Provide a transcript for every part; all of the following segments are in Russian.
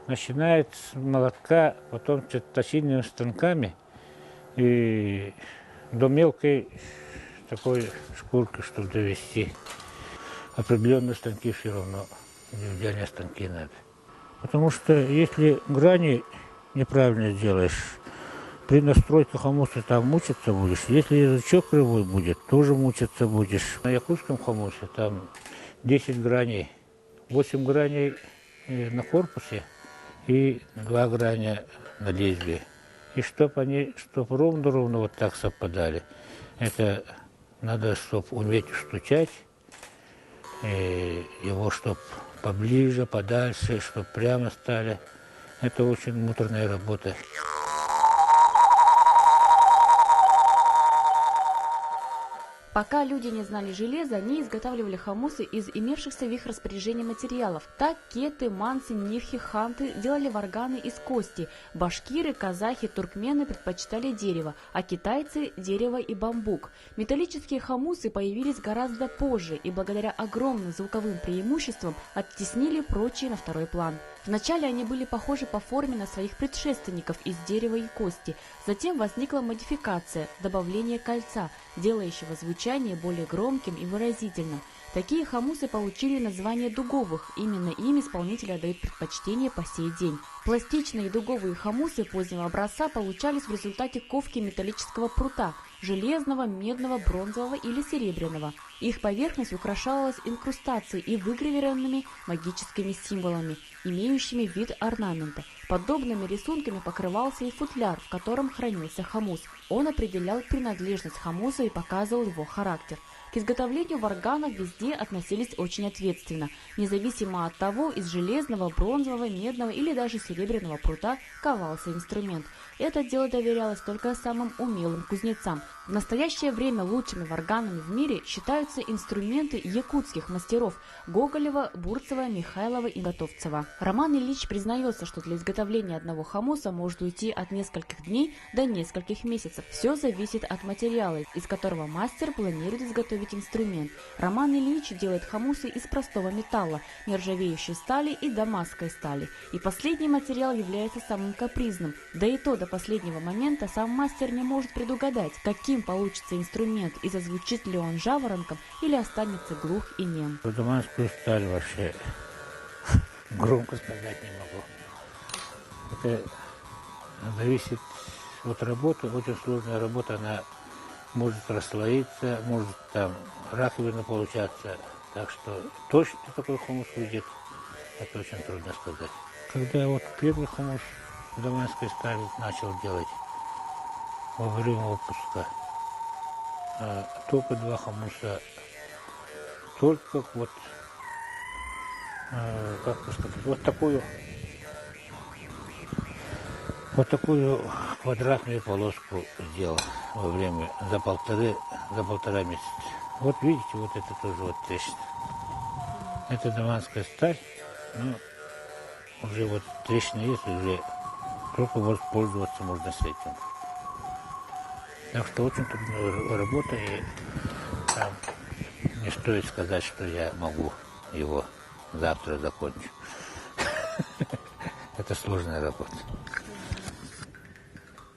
начинает с молотка, потом тосильными станками и до мелкой такой шкурки, чтобы довести. Определенные станки все равно, индивидуальные станки надо. Потому что если грани неправильно сделаешь, при настройке хомуса там мучиться будешь. Если язычок кривой будет, тоже мучиться будешь. На якутском хомусе там 10 граней, 8 граней на корпусе и 2 граня на лезвии. И чтоб ровно вот так совпадали, это надо, чтобы уметь стучать, его чтоб поближе, подальше, чтоб прямо стали. Это очень муторная работа. Пока люди не знали железа, они изготавливали хомусы из имевшихся в их распоряжении материалов. Так кеты, манси, нивхи, ханты делали варганы из кости. Башкиры, казахи, туркмены предпочитали дерево, а китайцы – дерево и бамбук. Металлические хомусы появились гораздо позже и благодаря огромным звуковым преимуществам оттеснили прочие на второй план. Вначале они были похожи по форме на своих предшественников из дерева и кости. Затем возникла модификация – добавление кольца, делающего звучание более громким и выразительным. Такие хомусы получили название дуговых, именно им исполнители отдают предпочтение по сей день. Пластичные дуговые хомусы позднего образца получались в результате ковки металлического прута – железного, медного, бронзового или серебряного. Их поверхность украшалась инкрустацией и выгравированными магическими символами, имеющими вид орнамента. Подобными рисунками покрывался и футляр, в котором хранился хомус. Он определял принадлежность хомуса и показывал его характер. К изготовлению варганов везде относились очень ответственно, независимо от того, из железного, бронзового, медного или даже серебряного прута ковался инструмент. Это дело доверялось только самым умелым кузнецам. В настоящее время лучшими варганами в мире считаются инструменты якутских мастеров Гоголева, Бурцева, Михайлова и Готовцева. Роман Ильич признается, что для изготовления одного хомуса может уйти от нескольких дней до нескольких месяцев. Все зависит от материала, из которого мастер планирует изготовить инструмент. Роман Ильич делает хомусы из простого металла, нержавеющей стали и дамасской стали. И последний материал является самым капризным. Да и то до последнего момента сам мастер не может предугадать, каким получится инструмент и зазвучит ли он жаворонком или останется глух и нем. Дамасскую сталь вообще громко сказать не могу. Это зависит от работы, очень сложная работа, она может расслоиться, может там раковина получаться. Так что точно такой хомус выйдет, это очень трудно сказать. Когда вот первый хомус в дамасской стали начал делать во время отпуска, только 2 хомуса, только вот, как сказать, вот такую квадратную полоску сделал во время за полтора месяца. Вот видите, вот это тоже вот трещина. Это дамасская сталь, но уже вот трещина есть, уже только воспользоваться можно с этим. Так что очень трудная работа, и там не стоит сказать, что я могу его завтра закончить. Это сложная работа.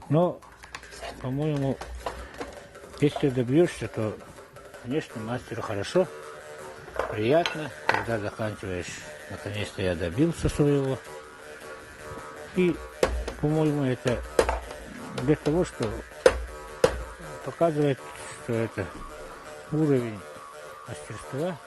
Но, по-моему, если добьешься, то, конечно, мастеру хорошо, приятно, когда заканчиваешь. Наконец-то я добился своего. И, по-моему, это для того, что показывает, что это уровень мастерства.